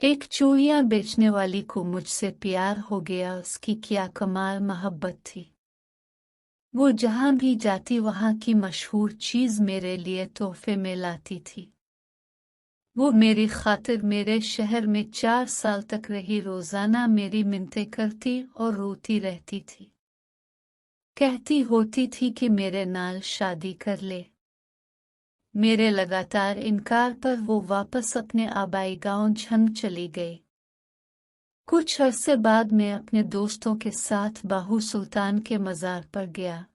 एक चूड़ियां बेचने वाली को मुझसे प्यार हो गया। उसकी क्या कमाल मोहब्बत थी। वो जहां भी जाती वहां की मशहूर चीज मेरे लिए तोहफे में लाती थी। वो मेरी खातिर मेरे शहर में 4 साल तक रही। रोजाना मेरी मिन्नतें करती और रोती रहती थी। कहती होती थी कि मेरे नाल शादी कर ले। मेरे लगातार इनकार पर वो वापस अपने आबाई गांव झंग चली गई। कुछ अरसे बाद मैं अपने दोस्तों के साथ बाहू सुल्तान के मज़ार पर गया।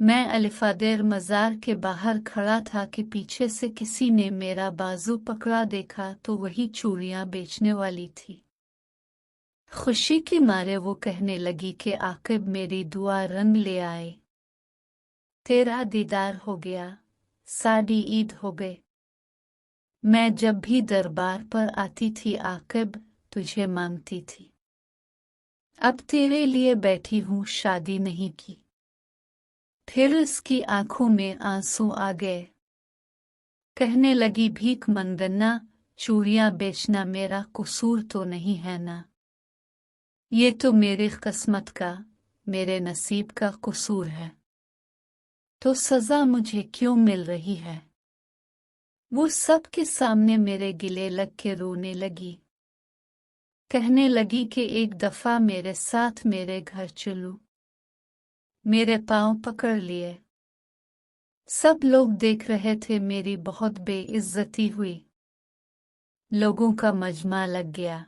मैं अलिफादेर मज़ार के बाहर खड़ा था कि पीछे से किसी ने मेरा बाजू पकड़ा। देखा तो वही चूड़ियां बेचने वाली थी। खुशी के मारे वो कहने लगी कि आकिब मेरी दुआ रंग ले आए। तेरा दीदार हो गया, साड़ी ईद हो गई। मैं जब भी दरबार पर आती थी आकिब तुझे मांगती थी। अब तेरे लिए बैठी हूँ, शादी नहीं की। फिर उसकी आंखों में आंसू आ गए। कहने लगी भीख मंगना, चूड़ियां बेचना मेरा कसूर तो नहीं है ना। ये तो मेरी किस्मत का, मेरे नसीब का कसूर है। तो सजा मुझे क्यों मिल रही है। वो सबके सामने मेरे गिले लग के रोने लगी। कहने लगी कि एक दफा मेरे साथ मेरे घर चलो। मेरे पांव पकड़ लिए। सब लोग देख रहे थे। मेरी बहुत बेइज्जती हुई। लोगों का मजमा लग गया।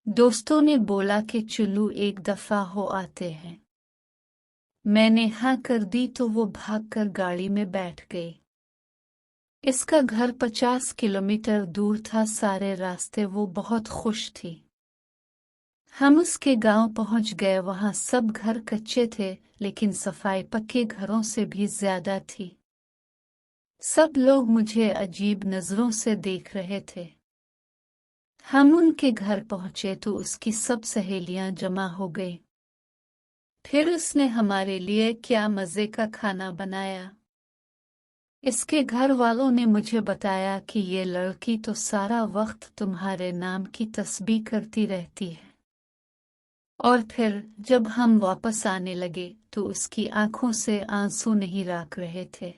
दोस्तों ने बोला कि चलो एक दफा हो आते हैं। मैंने हाँ कर दी तो वो भागकर गाड़ी में बैठ गई। इसका घर 50 किलोमीटर दूर था। सारे रास्ते वो बहुत खुश थी। हम उसके गांव पहुंच गए। वहां सब घर कच्चे थे, लेकिन सफाई पक्के घरों से भी ज्यादा थी। सब लोग मुझे अजीब नजरों से देख रहे थे। हम उनके घर पहुंचे तो उसकी सब सहेलियां जमा हो गई। फिर उसने हमारे लिए क्या मजे का खाना बनाया। इसके घर वालों ने मुझे बताया कि ये लड़की तो सारा वक्त तुम्हारे नाम की तस्बीह करती रहती है। और फिर जब हम वापस आने लगे तो उसकी आंखों से आंसू नहीं राख रहे थे।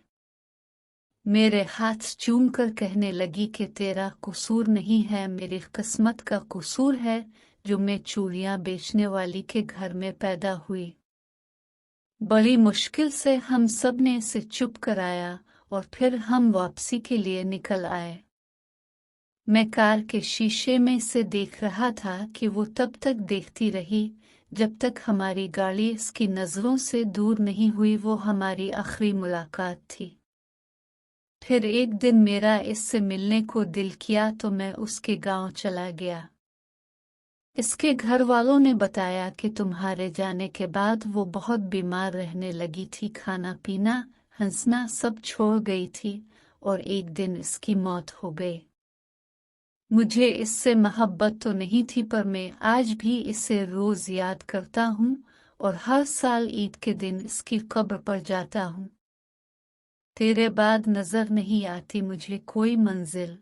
मेरे हाथ चूम कर कहने लगी कि तेरा कसूर नहीं है, मेरी किस्मत का कसूर है जो मैं चूड़ियां बेचने वाली के घर में पैदा हुई। बड़ी मुश्किल से हम सब ने इसे चुप कराया और फिर हम वापसी के लिए निकल आए। मैं कार के शीशे में से देख रहा था कि वो तब तक देखती रही जब तक हमारी गाड़ी इसकी नजरों से दूर नहीं हुई। वो हमारी आखिरी मुलाकात थी। फिर एक दिन मेरा इससे मिलने को दिल किया तो मैं उसके गांव चला गया। इसके घर वालों ने बताया कि तुम्हारे जाने के बाद वो बहुत बीमार रहने लगी थी। खाना पीना हंसना सब छोड़ गई थी और एक दिन इसकी मौत हो गई। मुझे इससे मोहब्बत तो नहीं थी, पर मैं आज भी इसे रोज याद करता हूँ और हर साल ईद के दिन इसकी कब्र पर जाता हूँ। तेरे बाद नजर नहीं आती मुझे कोई मंजिल।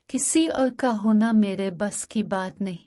किसी और का होना मेरे बस की बात नहीं।